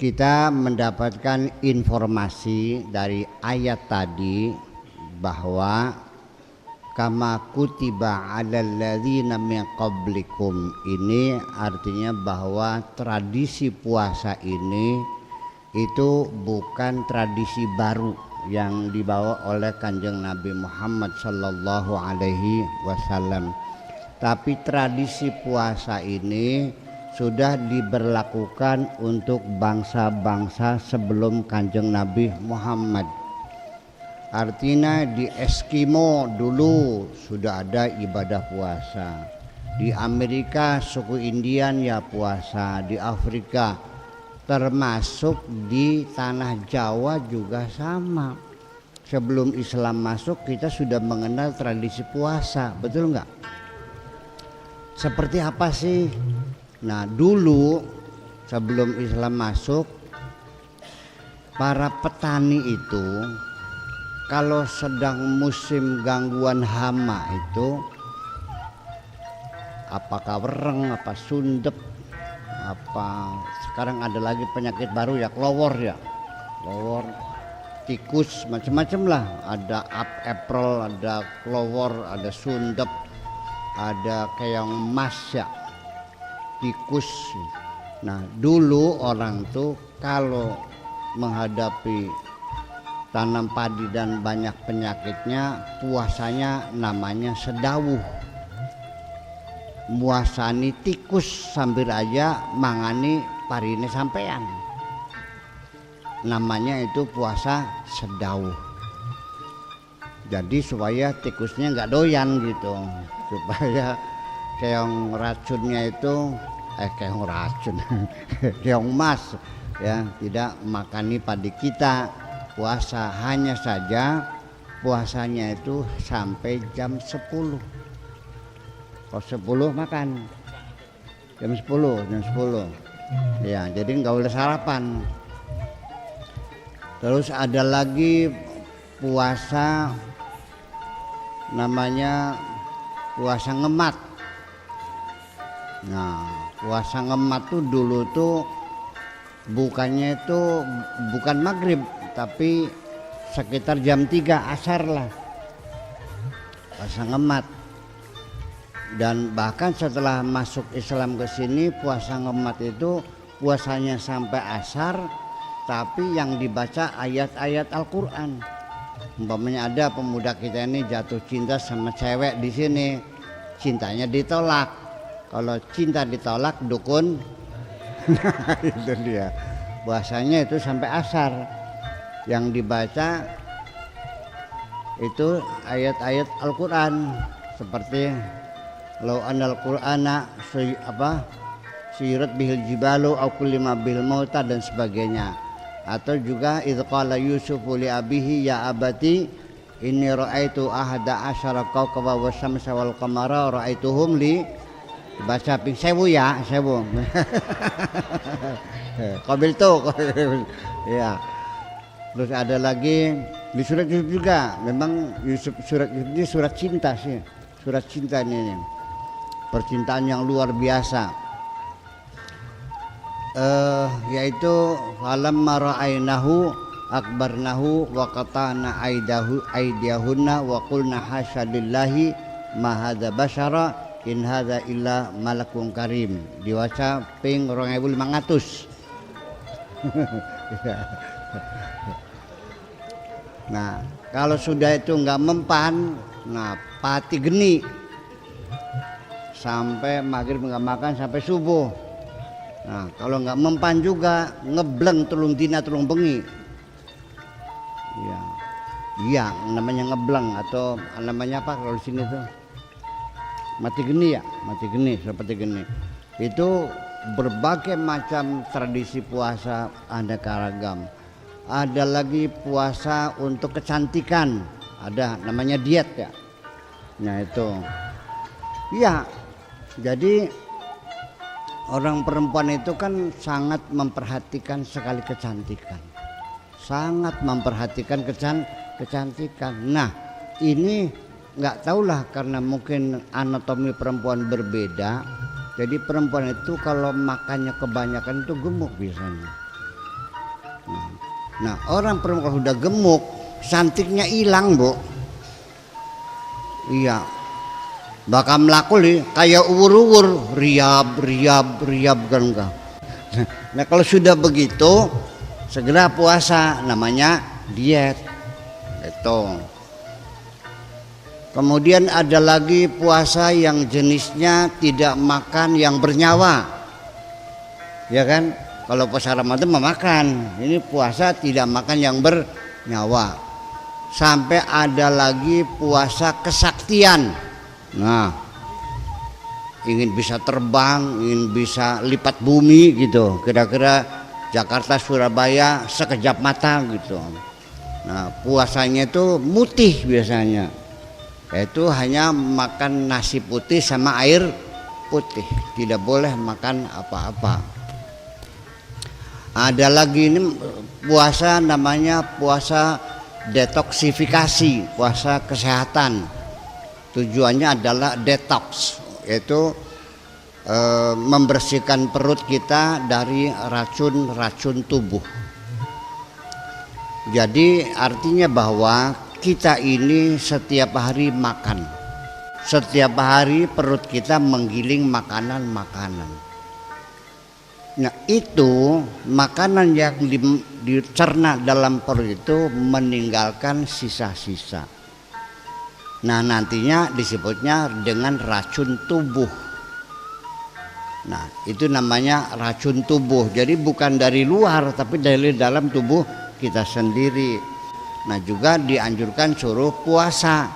kita mendapatkan informasi dari ayat tadi bahwa kama kutiba 'alal ladzina min qablikum, ini artinya bahwa tradisi puasa ini itu bukan tradisi baru yang dibawa oleh Kanjeng Nabi Muhammad sallallahu alaihi wasallam, tapi tradisi puasa ini sudah diberlakukan untuk bangsa-bangsa sebelum Kanjeng Nabi Muhammad. Artinya di Eskimo dulu sudah ada ibadah puasa. Di Amerika suku Indian ya puasa, di Afrika, termasuk di tanah Jawa juga sama. Sebelum Islam masuk kita sudah mengenal tradisi puasa, betul nggak? Seperti apa sih? Nah dulu sebelum Islam masuk, para petani itu kalau sedang musim gangguan hama itu, apakah wereng, apa sundep, apa sekarang ada lagi penyakit baru ya, kelowor ya, kelowor, tikus, macam-macam lah. Ada April, ada kelowor, ada sundep, ada keong emas ya, tikus. Nah dulu orang tuh kalau menghadapi tanam padi dan banyak penyakitnya, puasanya namanya sedawuh. Muasani tikus sambil aja mangani parine sampean, namanya itu puasa sedawuh. Jadi supaya tikusnya nggak doyan gitu, supaya keong racunnya itu keong racun keong emas ya tidak makani padi kita. Puasa hanya saja puasanya itu sampai jam 10. Kalau 10 makan jam 10 ya, jadi nggak boleh sarapan. Terus ada lagi puasa namanya puasa ngemat. Nah puasa ngemat tuh dulu tuh bukannya itu bukan maghrib, tapi sekitar jam 3 asar lah puasa ngemat. Dan bahkan setelah masuk Islam ke sini, puasa ngemat itu puasanya sampai asar, tapi yang dibaca ayat-ayat Al-Qur'an. Umpamanya ada pemuda kita ini jatuh cinta sama cewek di sini, cintanya ditolak. Kalau cinta ditolak dukun nah itu dia, puasanya itu sampai asar. Yang dibaca itu ayat-ayat Al-Qur'an seperti law anal qur'ana suyirat bihil jibalu au kullima bil mauta dan sebagainya. Atau juga idz qala yusufu li abihi ya abati inni ra'aitu ahada asyara kawkaba wasyamsa wal qamara ra'aituhum li, baca ping sewu ya, sewu qabil tuh ya. Terus ada lagi di surat Yusuf juga, memang surat Yusuf ini surat cinta sih, surat cinta ini, percintaan yang luar biasa. Yaitu falamma ra'ainahu akbarnahu wa qata'na aydiyahunna wa qulna hasya lillahi ma hadza basyara in hadza illa malakun karim. Diwaca ping 2500. Nah kalau sudah itu nggak mempan, nah pati geni sampai maghrib nggak makan sampai subuh. Nah kalau nggak mempan juga ngebleng telung dina telung bengi. Iya, iya namanya ngebleng atau namanya apa kalau di sini tuh mati geni ya, mati geni seperti geni. Itu berbagai macam tradisi puasa aneka ragam. Ada lagi puasa untuk kecantikan, ada namanya diet ya. Nah itu, ya. Jadi orang perempuan itu kan sangat memperhatikan sekali kecantikan, sangat memperhatikan kecantikan. Nah ini nggak tahulah karena mungkin anatomi perempuan berbeda. Jadi perempuan itu kalau makannya kebanyakan itu gemuk biasanya. Nah, orang perempuan kalau sudah gemuk, cantiknya hilang, Bu. Iya. Bakal melaku kayak uwur-uwur, riab kan enggak. Nah, kalau sudah begitu, segera puasa, namanya diet. Itu. Kemudian ada lagi puasa yang jenisnya tidak makan yang bernyawa. Ya kan? Kalau puasa Ramadan memakan, ini puasa tidak makan yang bernyawa. Sampai ada lagi puasa kesaktian. Nah, ingin bisa terbang, ingin bisa lipat bumi gitu. Kira-kira Jakarta Surabaya sekejap mata gitu. Nah, puasanya itu mutih biasanya. Yaitu hanya makan nasi putih sama air putih, tidak boleh makan apa-apa. Ada lagi ini puasa namanya puasa detoksifikasi, puasa kesehatan. Tujuannya adalah detox, yaitu membersihkan perut kita dari racun-racun tubuh. Jadi artinya bahwa kita ini setiap hari makan, setiap hari perut kita menggiling makanan-makanan. Nah, itu makanan yang dicerna dalam perut itu meninggalkan sisa-sisa. Nah, nantinya disebutnya dengan racun tubuh. Nah, itu namanya racun tubuh. Jadi bukan dari luar tapi dari dalam tubuh kita sendiri. Nah, juga dianjurkan suruh puasa.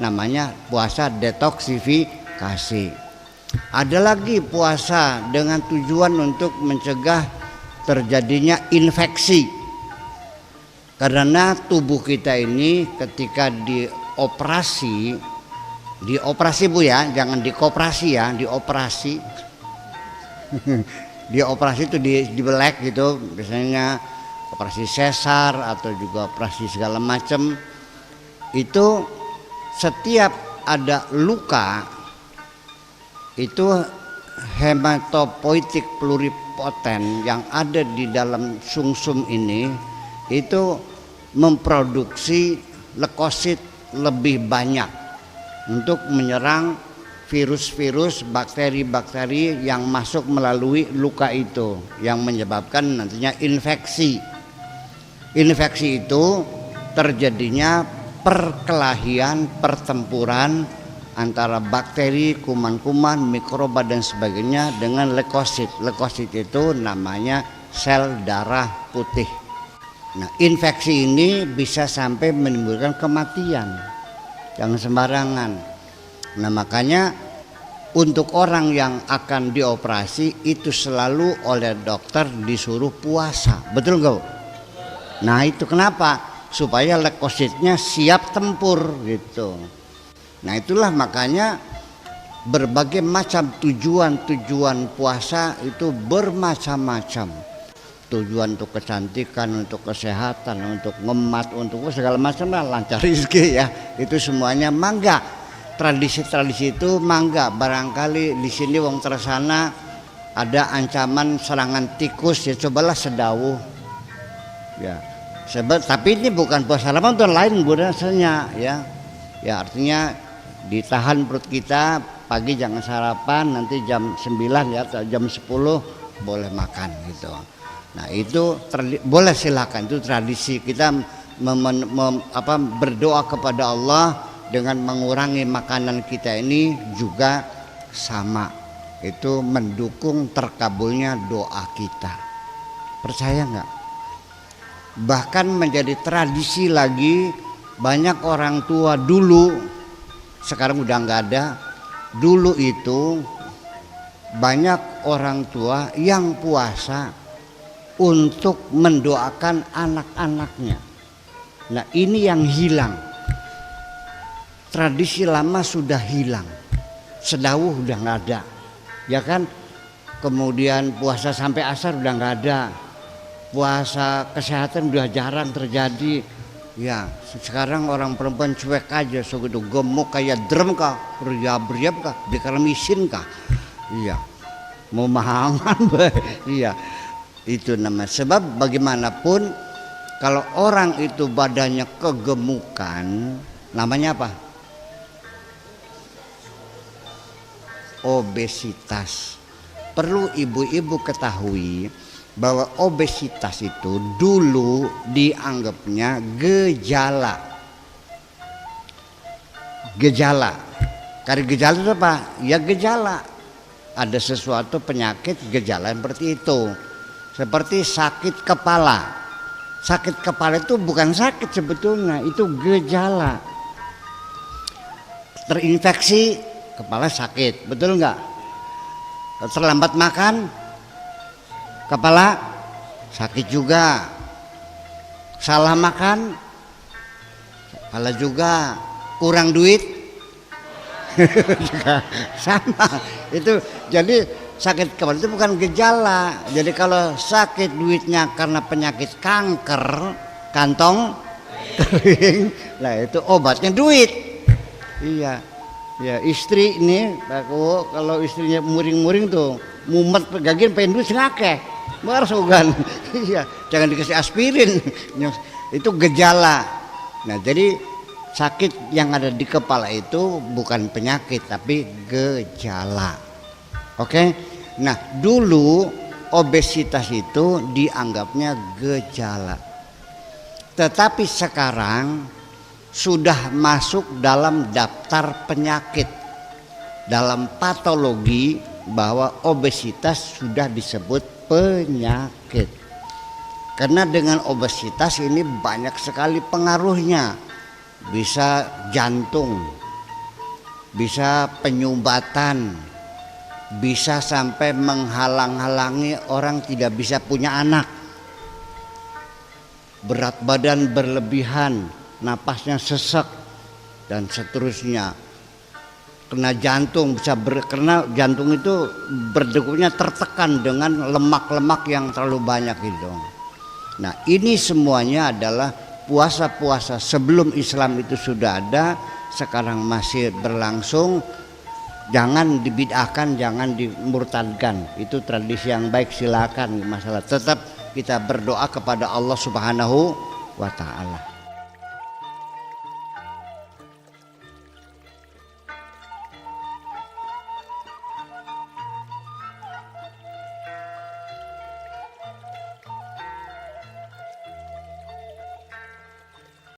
Namanya puasa detoksifikasi. Ada lagi puasa dengan tujuan untuk mencegah terjadinya infeksi. Karena tubuh kita ini ketika dioperasi Bu ya, jangan dikoperasi ya, dioperasi. Dioperasi itu dibelek gitu, biasanya operasi sesar atau juga operasi segala macam. Itu setiap ada luka itu hematopoietik pluripoten yang ada di dalam sumsum ini itu memproduksi leukosit lebih banyak untuk menyerang virus-virus, bakteri-bakteri yang masuk melalui luka itu yang menyebabkan nantinya infeksi. Infeksi itu terjadinya perkelahian, pertempuran antara bakteri, kuman-kuman, mikroba dan sebagainya dengan leukosit. Leukosit itu namanya sel darah putih. Nah, infeksi ini bisa sampai menimbulkan kematian. Jangan sembarangan. Nah, makanya untuk orang yang akan dioperasi itu selalu oleh dokter disuruh puasa. Betul enggak? Nah, itu kenapa? Supaya leukositnya siap tempur gitu. Nah, itulah makanya berbagai macam tujuan puasa itu bermacam-macam. Tujuan untuk kecantikan, untuk kesehatan, untuk ngemat, untuk segala macam lah, lancar rezeki ya. Itu semuanya mangga. Tradisi-tradisi itu mangga. Barangkali di sini wong tersana ada ancaman serangan tikus, ya cobalah sedawuh. Ya. Tapi ini bukan puasa Ramadan, lain rasanya ya. Ya artinya ditahan perut kita, pagi jangan sarapan, nanti jam 9 ya atau jam 10 boleh makan gitu. Nah, itu boleh silakan, itu tradisi kita berdoa kepada Allah dengan mengurangi makanan kita ini juga sama. Itu mendukung terkabulnya doa kita. Percaya nggak? Bahkan menjadi tradisi lagi, banyak orang tua dulu, sekarang udah nggak ada. Dulu itu banyak orang tua yang puasa untuk mendoakan anak-anaknya. Nah, ini yang hilang. Tradisi lama sudah hilang. Sedawuh udah nggak ada, ya kan? Kemudian puasa sampai asar udah nggak ada. Puasa kesehatan udah jarang terjadi. Ya, sekarang orang perempuan cuek aja, segitu gemuk kayak drum kah, beriap-beriap kah, dikeramisin kah? Iya, mau mahangan, iya. Itu nama sebab bagaimanapun Kalau orang itu badannya kegemukan, namanya apa? Obesitas. Perlu ibu-ibu ketahui bahwa obesitas itu dulu dianggapnya gejala. Gejala. Karena gejala itu apa? Ya gejala. Ada sesuatu penyakit gejala seperti itu. Seperti sakit kepala. Sakit kepala itu bukan sakit sebetulnya, itu gejala. Terinfeksi, kepala sakit, betul enggak? Terlambat makan, kepala sakit juga. Salah makan, kepala juga. Kurang duit juga sama. Itu jadi sakit kepala itu bukan gejala. Jadi kalau sakit duitnya karena penyakit kanker kantong kering, lah itu obatnya duit. Iya. Ya istri ini aku kalau istrinya muring-muring tuh mumet pegagin pengen duit ngakeh. Bar sogan. Iya, jangan dikasih aspirin. Itu gejala. Nah, jadi sakit yang ada di kepala itu bukan penyakit tapi gejala. Oke. Nah, dulu obesitas itu dianggapnya gejala. Tetapi sekarang sudah masuk dalam daftar penyakit. Dalam patologi bahwa obesitas sudah disebut penyakit. Karena dengan obesitas ini banyak sekali pengaruhnya. Bisa jantung, bisa penyumbatan, bisa sampai menghalang-halangi orang tidak bisa punya anak. Berat badan berlebihan, napasnya sesek dan seterusnya. Kena jantung bisa karena jantung itu berdegupnya tertekan dengan lemak-lemak yang terlalu banyak itu. Nah, ini semuanya adalah puasa-puasa sebelum Islam itu sudah ada, sekarang masih berlangsung. Jangan dibid'ahkan, jangan dimurtadkan. Itu tradisi yang baik, silakan masalah. Tetap kita berdoa kepada Allah Subhanahu wa taala.